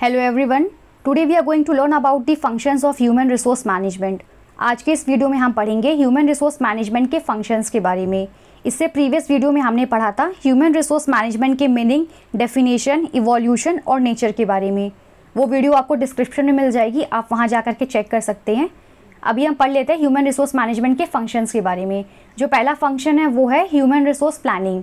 Hello everyone, today we are going to learn about the functions of human resource management. आज के इस video में हम पढ़ेंगे ह्यूमन रिसोर्स मैनेजमेंट के फंक्शंस के बारे में। इससे प्रीवियस वीडियो में हमने पढ़ा था ह्यूमन रिसोर्स मैनेजमेंट के मीनिंग, डेफिनेशन, इवोल्यूशन और नेचर के बारे में। वो वीडियो आपको डिस्क्रिप्शन में मिल जाएगी, आप वहाँ जा करके चेक कर सकते हैं। अभी हम पढ़ लेते हैं ह्यूमन रिसोर्स मैनेजमेंट के फंक्शंस के बारे में। जो पहला फंक्शन है वो है ह्यूमन रिसोर्स प्लानिंग।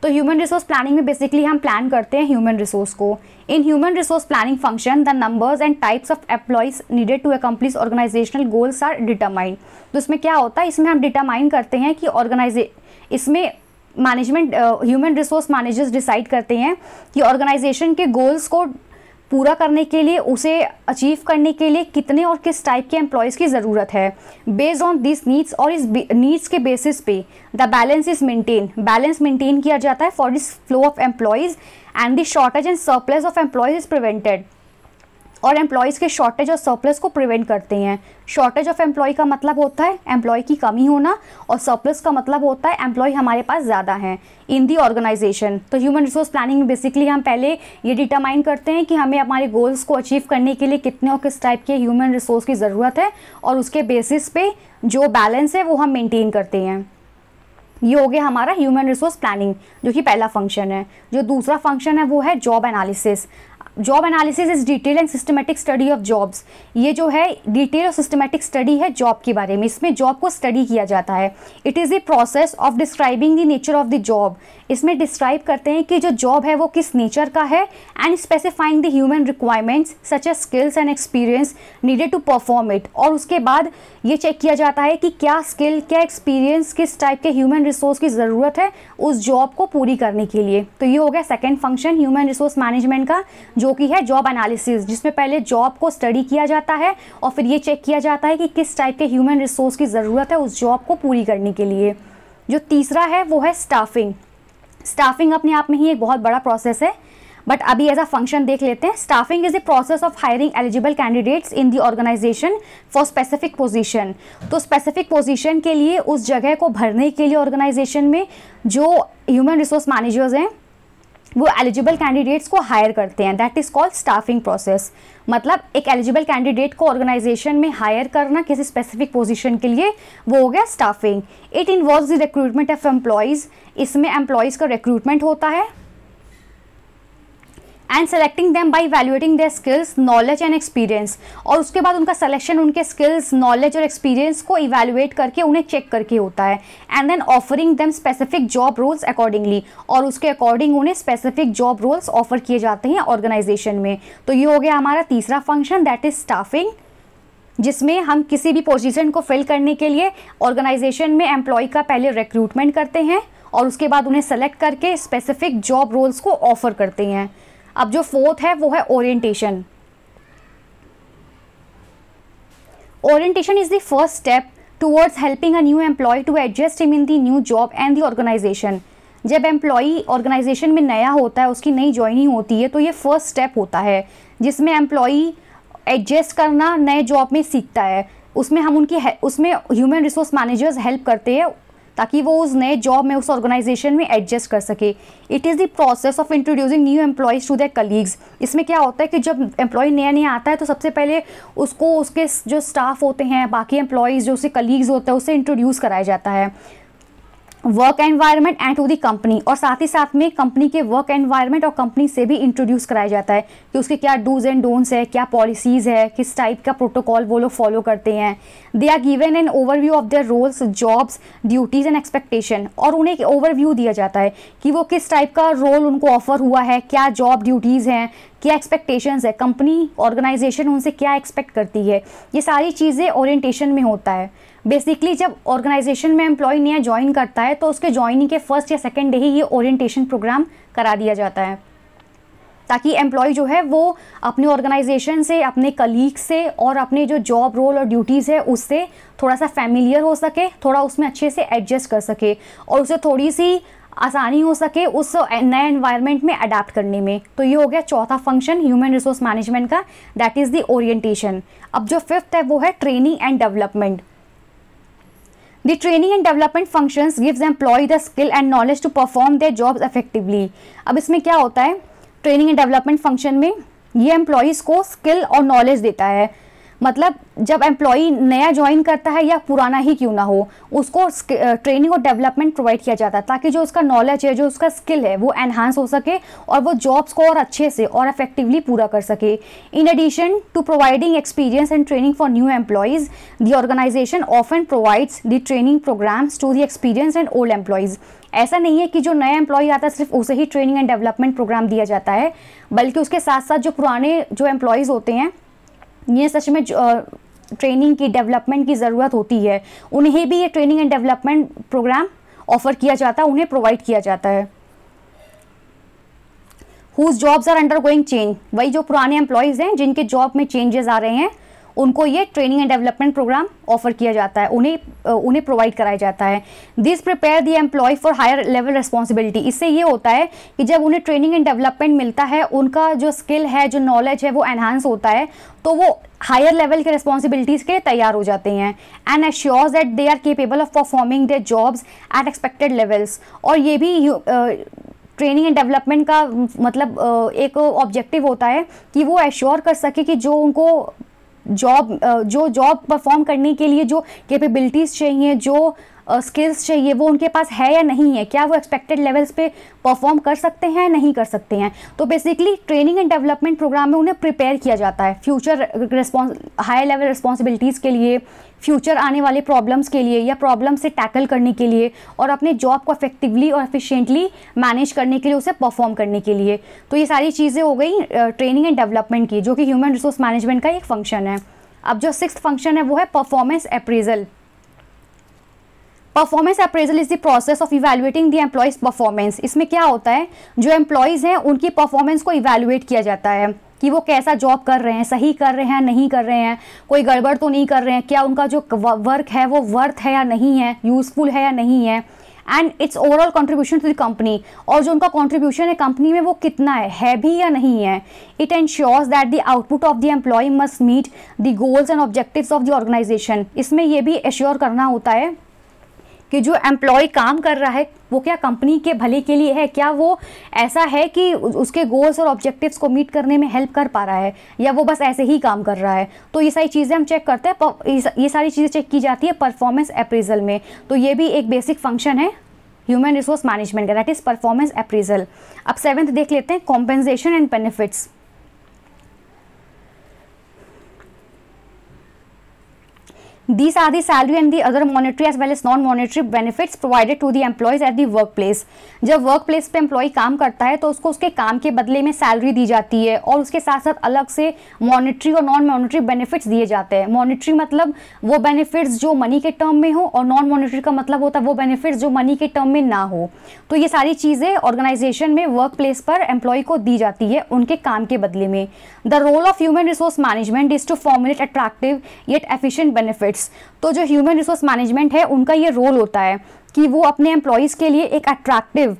तो ह्यूमन रिसोर्स प्लानिंग में बेसिकली हम प्लान करते हैं ह्यूमन रिसोर्स को। In human resource planning function the numbers and types of employees needed to accomplish organisational goals are determined. तो इसमें क्या होता है, इसमें हम डिटरमाइन करते हैं कि इसमें management human resource managers decide करते हैं कि ऑर्गेनाइजेशन के गोल्स को पूरा करने के लिए, उसे अचीव करने के लिए कितने और किस टाइप के एम्प्लॉयज़ की ज़रूरत है। बेस्ड ऑन दिस नीड्स, और इस नीड्स के बेसिस पे the balance is maintain, balance maintain किया जाता है for this flow of employees and the shortage and surplus of employees is prevented. और एम्प्लॉयज़ के शॉर्टेज और सरप्लस को प्रिवेंट करते हैं। शॉर्टेज ऑफ एम्प्लॉय का मतलब होता है एम्प्लॉय की कमी होना, और सरप्लस का मतलब होता है एम्प्लॉय हमारे पास ज़्यादा हैं इन दी ऑर्गेनाइजेशन। तो ह्यूमन रिसोर्स प्लानिंग में बेसिकली हम पहले ये डिटरमाइन करते हैं कि हमें हमारे गोल्स को अचीव करने के लिए कितने और किस टाइप के ह्यूमन रिसोर्स की ज़रूरत है, और उसके बेसिस पे जो बैलेंस है वो हम मेनटेन करते हैं। ये हो गया हमारा ह्यूमन रिसोर्स प्लानिंग, जो कि पहला फंक्शन है। जो दूसरा फंक्शन है वो है job analysis. Job analysis is detail and systematic study of jobs. ये जो है डिटेल और सिस्टमेटिक स्टडी है जॉब के बारे में। इसमें जॉब को स्टडी किया जाता है। It is the process of describing the nature of the job. इसमें डिस्क्राइब करते हैं कि जो जॉब है वो किस नेचर का है, and specifying the human requirements such as skills and experience needed to perform it. और उसके बाद ये चेक किया जाता है कि क्या स्किल, क्या एक्सपीरियंस, किस टाइप के ह्यूमन रिसोर्स की ज़रूरत है उस जॉब को पूरी करने के लिए। तो ये हो गया second function human resource management का, जो कि है जॉब एनालिसिस, जिसमें पहले जॉब को स्टडी किया जाता है और फिर ये चेक किया जाता है कि किस टाइप के ह्यूमन रिसोर्स की ज़रूरत है उस जॉब को पूरी करने के लिए। जो तीसरा है वो है स्टाफिंग। स्टाफिंग अपने आप में ही एक बहुत बड़ा प्रोसेस है, बट अभी एज अ फंक्शन देख लेते हैं। Staffing is the process of hiring eligible candidates in the organisation for specific position. तो स्पेसिफिक पोजीशन के लिए, उस जगह को भरने के लिए ऑर्गेनाइजेशन में जो ह्यूमन रिसोर्स मैनेजर्स हैं वो एलिजिबल कैंडिडेट्स को हायर करते हैं। That is called staffing process. मतलब एक एलिजिबल कैंडिडेट को ऑर्गेनाइजेशन में हायर करना किसी स्पेसिफिक पोजीशन के लिए, वो हो गया staffing. It involves the recruitment of employees. इसमें एम्प्लॉयज़ का रिक्रूटमेंट होता है, and selecting them by evaluating their skills, knowledge and experience. और उसके बाद उनका सिलेक्शन उनके स्किल्स, नॉलेज और एक्सपीरियंस को इवैल्यूएट करके, उन्हें चेक करके होता है। And then offering them specific job roles accordingly, और उसके अकॉर्डिंग उन्हें स्पेसिफिक जॉब रोल्स ऑफर किए जाते हैं ऑर्गेनाइजेशन में। तो ये हो गया हमारा तीसरा फंक्शन, दैट इज स्टाफिंग, जिसमें हम किसी भी पोजीशन को फिल करने के लिए ऑर्गेनाइजेशन में एम्प्लॉय का पहले रिक्रूटमेंट करते हैं और उसके बाद उन्हें सेलेक्ट करके स्पेसिफिक जॉब रोल्स को ऑफर करते हैं। अब जो फोर्थ है वो है orientation. Orientation is the first step towards helping a new employee to adjust him in the new job and the organisation. जब एम्प्लॉय ऑर्गेनाइजेशन में नया होता है, उसकी नई ज्वाइनिंग होती है, तो ये फर्स्ट स्टेप होता है जिसमें एम्प्लॉय एडजस्ट करना नए जॉब में सीखता है। उसमें उसमें ह्यूमन रिसोर्स मैनेजर्स हेल्प करते हैं ताकि वो उस नए जॉब में, उस ऑर्गेनाइजेशन में एडजस्ट कर सके। It is the process of introducing new employees to their colleagues. इसमें क्या होता है कि जब एम्प्लॉय नया आता है तो सबसे पहले उसको उसके जो स्टाफ होते हैं, बाकी एम्प्लॉयज़ जो उसके कलीग्स होते हैं, उससे इंट्रोड्यूस कराया जाता है work environment and to the company. और साथ ही साथ में कंपनी के वर्क एनवायरनमेंट और कंपनी से भी इंट्रोड्यूस कराया जाता है कि उसके क्या डूज एंड डोंट्स है, क्या पॉलिसीज़ है, किस टाइप का प्रोटोकॉल वो लोग फॉलो करते हैं। They are given an overview of their roles, jobs, duties and expectation. और उन्हें एक ओवरव्यू दिया जाता है कि वो किस टाइप का रोल उनको ऑफर हुआ है, क्या जॉब ड्यूटीज़ हैं, क्या एक्सपेक्टेशंस है, कंपनी ऑर्गेनाइजेशन उनसे क्या एक्सपेक्ट करती है। ये सारी चीज़ें ओरिएंटेशन में होता है। बेसिकली जब ऑर्गेनाइजेशन में एम्प्लॉय नया ज्वाइन करता है तो उसके ज्वाइनिंग के फर्स्ट या सेकंड डे ही ये ओरिएंटेशन प्रोग्राम करा दिया जाता है, ताकि एम्प्लॉय जो है वो अपने ऑर्गेनाइजेशन से, अपने कलीग से और अपने जो जॉब रोल और ड्यूटीज़ है उससे थोड़ा सा फैमिलियर हो सके, थोड़ा उसमें अच्छे से एडजस्ट कर सके और उसे थोड़ी सी आसानी हो सके उस नए एनवायरनमेंट में अडेप्ट करने में। तो ये हो गया चौथा फंक्शन ह्यूमन रिसोर्स मैनेजमेंट का, दैट इज़ द ओरिएंटेशन। अब जो फिफ्थ है वो है training and development. The training and development functions gives employee the skill and knowledge to perform their jobs effectively. अब इसमें क्या होता है, ट्रेनिंग एंड डेवलपमेंट फंक्शन में ये एम्प्लॉयज़ को स्किल और नॉलेज देता है। मतलब जब एम्प्लॉई नया ज्वाइन करता है या पुराना ही क्यों ना हो, उसको ट्रेनिंग और डेवलपमेंट प्रोवाइड किया जाता है ताकि जो उसका नॉलेज है, जो उसका स्किल है, वो एनहांस हो सके और वो जॉब्स को और अच्छे से और इफेक्टिवली पूरा कर सके। In addition to providing experience and training for new employees, the organisation often provides the training programmes to the experience and old employees. ऐसा नहीं है कि जो नया एम्प्लॉय आता है सिर्फ उसे ही ट्रेनिंग एंड डेवलपमेंट प्रोग्राम दिया जाता है, बल्कि उसके साथ साथ जो पुराने जो एम्प्लॉयज़ होते हैं, ये सच में ट्रेनिंग की, डेवलपमेंट की ज़रूरत होती है, उन्हें भी ये training and development programme offer किया जाता है, उन्हें प्रोवाइड किया जाता है। Whose jobs are undergoing change, वही जो पुराने एम्प्लॉयज़ हैं जिनके जॉब में चेंजेस आ रहे हैं, उनको ये training and development programme offer किया जाता है, उन्हें प्रोवाइड कराया जाता है। This prepare the employee for higher level responsibility. इससे ये होता है कि जब उन्हें ट्रेनिंग एंड डेवलपमेंट मिलता है, उनका जो स्किल है, जो नॉलेज है, वो एनहांस होता है, तो वो हायर लेवल के रिस्पॉन्सिबिलिटीज़ के लिए तैयार हो जाते हैं। And assures that they are capable of performing their jobs at expected levels. और ये भी ट्रेनिंग एंड डेवलपमेंट का मतलब एक ऑब्जेक्टिव होता है कि वो एश्योर कर सके कि जो उनको जॉब परफॉर्म करने के लिए जो कैपेबिलिटीज़ चाहिए, जो स्किल्स चाहिए, वो उनके पास है या नहीं है, क्या वो एक्सपेक्टेड लेवल्स पे परफॉर्म कर सकते हैं, नहीं कर सकते हैं। तो basically training and development programme में उन्हें प्रिपेयर किया जाता है फ्यूचर हाई लेवल रिस्पॉन्सिबिलिटीज़ के लिए, फ्यूचर आने वाले प्रॉब्लम्स के लिए या प्रॉब्लम से टैकल करने के लिए, और अपने जॉब को इफेक्टिवली और एफिशिएंटली मैनेज करने के लिए, उसे परफॉर्म करने के लिए। तो ये सारी चीज़ें हो गई ट्रेनिंग एंड डेवलपमेंट की, जो कि ह्यूमन रिसोर्स मैनेजमेंट का एक फंक्शन है। अब जो 6th फंक्शन है वो है performance appraisal. Performance appraisal is the process of evaluating the employees performance. इसमें क्या होता है, जो एम्प्लॉयज़ हैं उनकी परफॉर्मेंस को इवैल्यूएट किया जाता है कि वो कैसा जॉब कर रहे हैं, सही कर रहे हैं, नहीं कर रहे हैं, कोई गड़बड़ तो नहीं कर रहे हैं, क्या उनका जो वर्क है वो वर्थ है या नहीं है, यूजफुल है या नहीं है, and its overall contribution to the company, और जो उनका कंट्रीब्यूशन है कंपनी में वो कितना है भी या नहीं है। It ensures that the output of the employee must meet the goals and objectives of the organisation. इसमें ये भी एश्योर करना होता है कि जो एम्प्लॉय काम कर रहा है वो क्या कंपनी के भले के लिए है, क्या वो ऐसा है कि उसके गोल्स और ऑब्जेक्टिव्स को मीट करने में हेल्प कर पा रहा है, या वो बस ऐसे ही काम कर रहा है। तो ये सारी चीज़ें हम चेक करते हैं, ये सारी चीज़ें चेक की जाती है परफॉर्मेंस अप्रेजल में। तो ये भी एक बेसिक फंक्शन है ह्यूमन रिसोर्स मैनेजमेंट का, दैट इज़ परफॉर्मेंस अप्रेजल। अब 7th देख लेते हैं, compensation and benefits. These are the salary and the other monetary as well as non-monetary benefits provided to the employees at the workplace। जब workplace पे employ काम करता है तो उसको उसके काम के बदले में सैलरी दी जाती है, और उसके साथ साथ अलग से मॉनेटरी और नॉन मॉनेटरी बेनिफिट्स दिए जाते हैं। मॉनेटरी मतलब वो बेनिफिट्स जो मनी के टर्म में हो, और नॉन मॉनेटरी का मतलब होता है वो बेनिफिट्स जो मनी के टर्म में ना हो। तो ये सारी चीज़ें ऑर्गेनाइजेशन में वर्क प्लेस पर एम्प्लॉय को दी जाती है उनके काम के बदले में। The role of human resource management is to formulate attractive yet efficient benefits. तो जो ह्यूमन रिसोर्स मैनेजमेंट है उनका ये रोल होता है कि वो अपने एम्प्लॉयज़ के लिए एक अट्रैक्टिव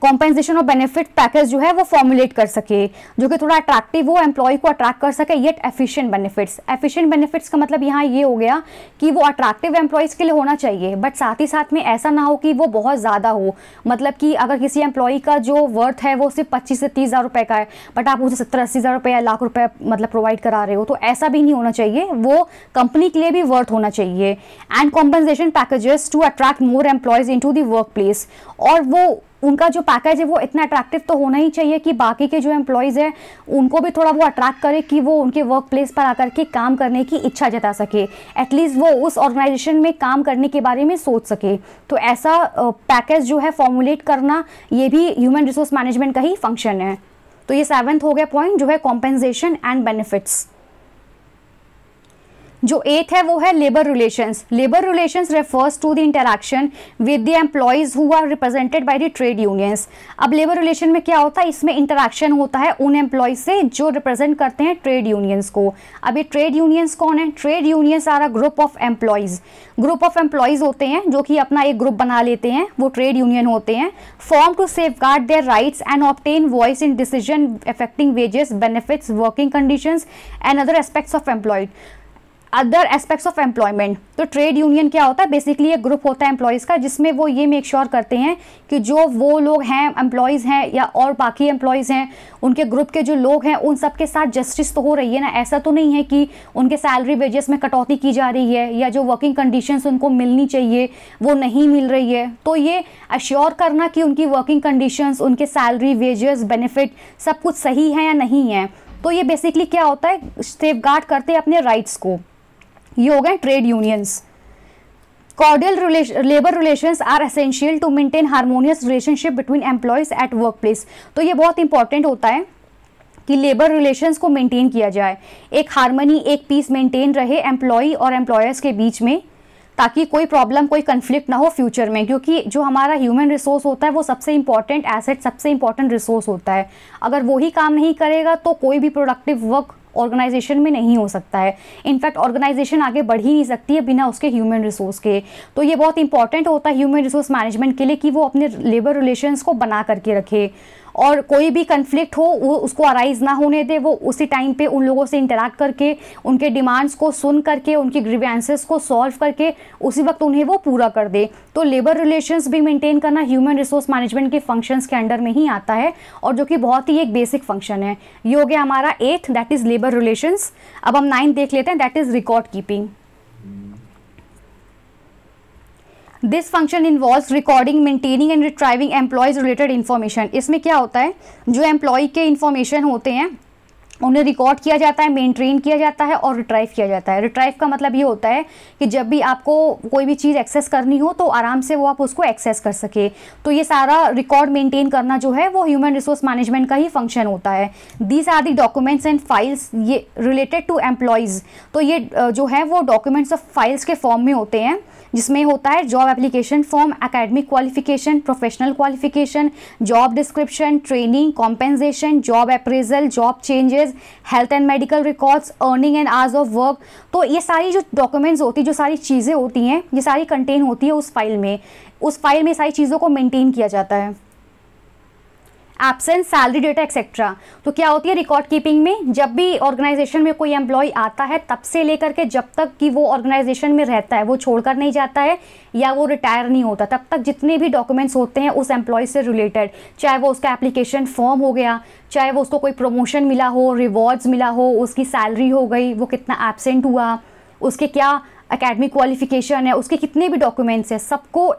कॉम्पेंसेशन और बेनिफिट पैकेज जो है वो फॉर्मुलेट कर सके, जो कि थोड़ा अट्रैक्टिव हो, एम्प्लॉय को अट्रैक्ट कर सके, yet efficient benefits. Efficient benefits का मतलब यहाँ ये हो गया कि वो अट्रैक्टिव एम्प्लॉयज़ के लिए होना चाहिए, बट साथ ही साथ में ऐसा ना हो कि वो बहुत ज़्यादा हो। मतलब कि अगर किसी एम्प्लॉय का जो वर्थ है वो सिर्फ 25 से 30 हज़ार रुपये का है, बट आप उसे 70-80 हज़ार रुपये या लाख रुपये मतलब प्रोवाइड करा रहे हो, तो ऐसा भी नहीं होना चाहिए। वो कंपनी के लिए भी वर्थ होना चाहिए। And compensation packages to attract more employees into the work place. और वो उनका जो पैकेज है वो इतना अट्रैक्टिव तो होना ही चाहिए कि बाकी के जो एम्प्लॉयज़ हैं उनको भी थोड़ा वो अट्रैक्ट करे कि वो उनके वर्क प्लेस पर आकर के काम करने की इच्छा जता सके, एटलीस्ट वो उस ऑर्गेनाइजेशन में काम करने के बारे में सोच सके। तो ऐसा पैकेज जो है फॉर्मुलेट करना, ये भी ह्यूमन रिसोर्स मैनेजमेंट का ही फंक्शन है। तो ये 7th हो गया पॉइंट, जो है कॉम्पेंसेशन एंड बेनिफिट्स। जो 8th है वो है labour relations. Labour relations refers to the interaction with the employees who are represented by the trade unions. अब लेबर रिलेशन में क्या होता है, इसमें इंटरैक्शन होता है उन एम्प्लॉयज़ से जो रिप्रेजेंट करते हैं ट्रेड यूनियंस को। अब ये ट्रेड यूनियंस कौन है? Trade unions are a group of employees. Group of employees होते हैं जो कि अपना एक ग्रुप बना लेते हैं, वो ट्रेड यूनियन होते हैं। Form to safeguard their rights and obtain voice in decision affecting wages, benefits, working conditions and other aspects of employed. Other aspects of employment, तो ट्रेड यूनियन क्या होता है, बेसिकली एक ग्रुप होता है एम्प्लॉयज़ का जिसमें वो ये मेक श्योर करते हैं कि जो वो लोग हैं एम्प्लॉयज़ हैं या और बाकी एम्प्लॉयज़ हैं, उनके ग्रुप के जो लोग हैं उन सब के साथ जस्टिस तो हो रही है ना। ऐसा तो नहीं है कि उनके सैलरी वेजेस में कटौती की जा रही है या जो वर्किंग कंडीशंस उनको मिलनी चाहिए वो नहीं मिल रही है। तो ये अश्योर करना कि उनकी वर्किंग कंडीशंस, उनके सैलरी, वेजेस, बेनिफिट सब कुछ सही है या नहीं है, तो ये बेसिकली क्या होता है, सेफगार्ड करते हैं अपने राइट्स को। ये हो गए trade unions. Cordial labour relations are essential to maintain harmonious relationship between employees at work place. तो ये बहुत इंपॉर्टेंट होता है कि लेबर रिलेशंस को मेंटेन किया जाए, एक हार्मनी, एक पीस मेंटेन रहे एम्प्लॉय और एम्प्लॉयर्स के बीच में, ताकि कोई प्रॉब्लम, कोई कन्फ्लिक्ट ना हो फ्यूचर में। क्योंकि जो हमारा ह्यूमन रिसोर्स होता है वो सबसे इंपॉर्टेंट एसेट, सबसे इंपॉर्टेंट रिसोर्स होता है। अगर वो ही काम नहीं करेगा तो कोई भी प्रोडक्टिव वर्क ऑर्गेनाइजेशन में नहीं हो सकता है। इनफैक्ट ऑर्गेनाइजेशन आगे बढ़ ही नहीं सकती है बिना उसके ह्यूमन रिसोर्स के। तो ये बहुत इंपॉर्टेंट होता है ह्यूमन रिसोर्स मैनेजमेंट के लिए कि वो अपने लेबर रिलेशंस को बना करके रखे और कोई भी कन्फ्लिक्ट हो वो उसको अराइज ना होने दे, वो उसी टाइम पे उन लोगों से इंटरैक्ट करके उनके डिमांड्स को सुन करके उनकी ग्रीवेंसेस को सॉल्व करके उसी वक्त उन्हें वो पूरा कर दे। तो लेबर रिलेशंस भी मेंटेन करना ह्यूमन रिसोर्स मैनेजमेंट के फंक्शंस के अंडर में ही आता है और जो कि बहुत ही एक बेसिक फंक्शन है। ये हो गया हमारा 8th, that is labour relations. अब हम 9th देख लेते हैं, that is record keeping. This function involves recording, maintaining and retrieving employees related information. इसमें क्या होता है, जो एम्प्लॉय के इन्फॉर्मेशन होते हैं उन्हें रिकॉर्ड किया जाता है, मेंटेन किया जाता है और रिट्राइव किया जाता है। रिट्राइव का मतलब ये होता है कि जब भी आपको कोई भी चीज़ एक्सेस करनी हो तो आराम से वो आप उसको एक्सेस कर सके। तो ये सारा रिकॉर्ड मेंटेन करना जो है वो ह्यूमन रिसोर्स मैनेजमेंट का ही फंक्शन होता है। These are the documents and files ये रिलेटेड टू एम्प्लॉयज़। तो ये जो है वो डॉक्यूमेंट्स ऑफ फाइल्स के फॉर्म में होते हैं जिसमें होता है job application form, academic qualification, professional qualification, job description, training, compensation, job appraisal, job changes, health and medical records, earning and hours of work. तो ये सारी जो डॉक्यूमेंट्स होती है, जो सारी चीज़ें होती हैं, ये सारी कंटेन होती है उस फाइल में। उस फाइल में सारी चीज़ों को मेंटेन किया जाता है। Absence, salary data etcetera. तो क्या होती है रिकॉर्ड कीपिंग में, जब भी ऑर्गेनाइजेशन में कोई एम्प्लॉय आता है तब से लेकर के जब तक कि वो ऑर्गेनाइजेशन में रहता है, वो छोड़कर नहीं जाता है या वो रिटायर नहीं होता, तब तक जितने भी डॉक्यूमेंट्स होते हैं उस एम्प्लॉय से रिलेटेड, चाहे वो उसका एप्लीकेशन फॉर्म हो गया, चाहे वो उसको कोई प्रमोशन मिला हो, रिवॉर्ड्स मिला हो, उसकी सैलरी हो गई, वो कितना एब्सेंट हुआ, उसके क्या एकेडमिक क्वालिफिकेशन है, उसके कितने भी डॉक्यूमेंट्स हैं, सबको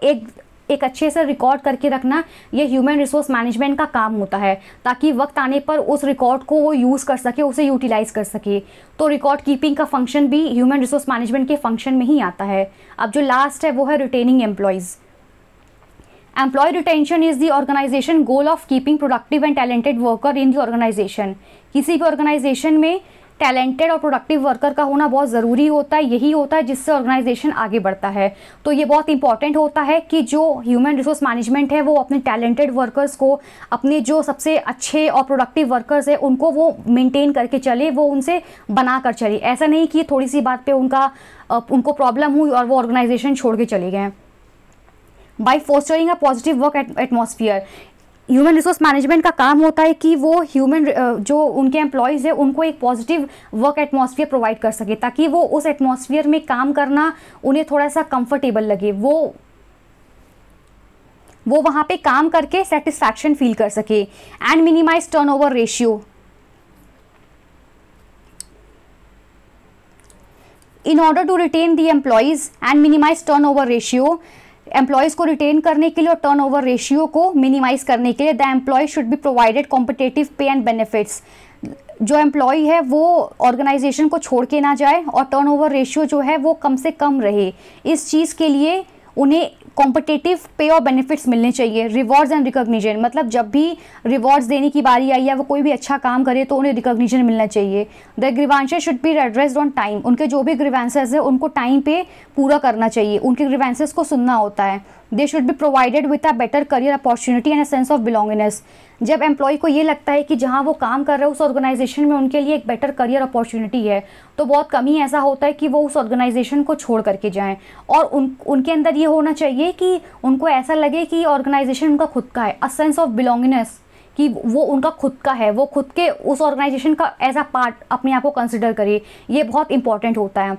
एक अच्छे से रिकॉर्ड करके रखना ये ह्यूमन रिसोर्स मैनेजमेंट का काम होता है, ताकि वक्त आने पर उस रिकॉर्ड को वो यूज़ कर सके, उसे यूटिलाइज कर सके। तो रिकॉर्ड कीपिंग का फंक्शन भी ह्यूमन रिसोर्स मैनेजमेंट के फंक्शन में ही आता है। अब जो लास्ट है वो है retaining employees. Employee retention is the organisation goal of keeping productive and talented worker in the organisation. किसी भी ऑर्गेनाइजेशन में टैलेंटेड और प्रोडक्टिव वर्कर का होना बहुत ज़रूरी होता है, यही होता है जिससे ऑर्गेनाइजेशन आगे बढ़ता है। तो ये बहुत इंपॉर्टेंट होता है कि जो ह्यूमन रिसोर्स मैनेजमेंट है वो अपने टैलेंटेड वर्कर्स को, अपने जो सबसे अच्छे और प्रोडक्टिव वर्कर्स है उनको वो मेंटेन करके चले, वो उनसे बना कर चले। ऐसा नहीं कि थोड़ी सी बात पे उनको प्रॉब्लम हुई और वो ऑर्गेनाइजेशन छोड़ के चले गए। By fostering a positive work atmosphere, human resource management का काम होता है कि वो जो उनके एम्प्लॉयज़ है उनको एक पॉजिटिव वर्क एटमॉस्फेयर प्रोवाइड कर सके, ताकि वो उस एटमॉस्फेयर में काम करना उन्हें थोड़ा सा कंफर्टेबल लगे, वो वहाँ पे काम करके सेटिस्फैक्शन फील कर सके। And minimise turnover ratio. In order to retain the employees and minimise turnover ratio, employees को रिटेन करने के लिए और टर्नओवर रेशियो को मिनिमाइज करने के लिए the employee should be provided competitive pay and benefits. जो एम्प्लॉय है वो ऑर्गेनाइजेशन को छोड़ के ना जाए और टर्नओवर रेशियो जो है वो कम से कम रहे। इस चीज़ के लिए उन्हें कॉम्पिटिटिव पे और बेनिफिट्स मिलने चाहिए। रिवॉर्ड्स एंड रिकॉग्निशन, मतलब जब भी रिवॉर्ड्स देने की बारी आई या वो कोई भी अच्छा काम करे तो उन्हें रिकॉग्निशन मिलना चाहिए। The grievances should be addressed on time, उनके जो भी ग्रीवेंसेस है उनको टाइम पे पूरा करना चाहिए, उनके ग्रीवेंसेस को सुनना होता है। They should be provided with a better career opportunity and a sense of belongingness. जब एम्प्लॉय को ये लगता है कि जहाँ वो काम कर रहे हैं उस ऑर्गेनाइजेशन में उनके लिए एक बेटर करियर अपॉर्चुनिटी है, तो बहुत कम ही ऐसा होता है कि वो उस ऑर्गेनाइजेशन को छोड़ करके जाएं। और उनके अंदर ये होना चाहिए कि उनको ऐसा लगे कि ऑर्गेनाइजेशन उनका खुद का है, अ सेंस ऑफ बिलोंगिंगनेस, कि वो उनका खुद का है, वो खुद के उस ऑर्गेनाइजेशन का एज अ पार्ट अपने आप को कंसिडर करे। ये बहुत इंपॉर्टेंट होता है।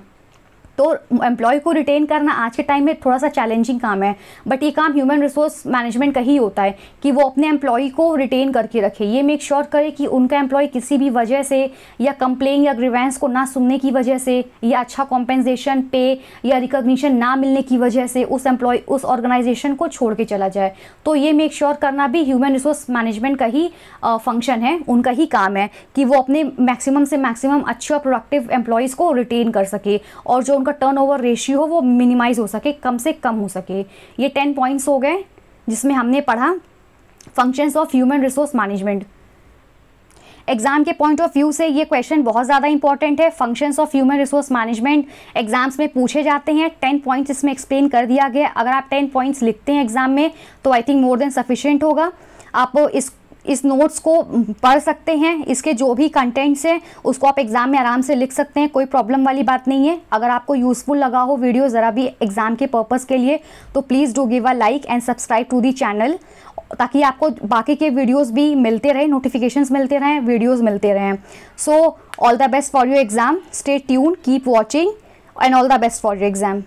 तो एम्प्लॉय को रिटेन करना आज के टाइम में थोड़ा सा चैलेंजिंग काम है, बट ये काम ह्यूमन रिसोर्स मैनेजमेंट का ही होता है कि वो अपने एम्प्लॉय को रिटेन करके रखे, ये मेक श्योर करे कि उनका एम्प्लॉय किसी भी वजह से या कंप्लेन या ग्रीवेंस को ना सुनने की वजह से या अच्छा कॉम्पेंसेशन पे या रिकॉग्निशन ना मिलने की वजह से उस एम्प्लॉय उस ऑर्गेनाइजेशन को छोड़ के चला जाए। तो ये मेक श्योर करना भी ह्यूमन रिसोर्स मैनेजमेंट का ही फंक्शन है, उनका ही काम है कि वो अपने मैक्सिमम से मैक्सिमम अच्छे और प्रोडक्टिव एम्प्लॉयज़ को रिटेन कर सके और जो उनका टर्नओवर रेशियो हो वो मिनिमाइज हो सके, कम से कम हो सके। ये 10 पॉइंट्स हो गए जिसमें हमने पढ़ा functions of human resource management. Exam के पॉइंट ऑफ व्यू से ये क्वेश्चन बहुत ज़्यादा इंपॉर्टेंट है। Functions of human resource management exams में पूछे जाते हैं। 10 पॉइंट्स इसमें एक्सप्लेन कर दिया गया। अगर आप 10 पॉइंट्स लिखते हैं एग्जाम में तो I think more than sufficient होगा। आप इस नोट्स को पढ़ सकते हैं, इसके जो भी कंटेंट्स हैं उसको आप एग्जाम में आराम से लिख सकते हैं, कोई प्रॉब्लम वाली बात नहीं है। अगर आपको यूज़फुल लगा हो वीडियो ज़रा भी एग्जाम के पर्पज़ के लिए तो please do give a like and subscribe to the channel, ताकि आपको बाकी के वीडियोस भी मिलते रहे, नोटिफिकेशंस मिलते रहें, वीडियोस मिलते रहें। So all the best for your exam, stay tune, keep watching and all the best for your exam.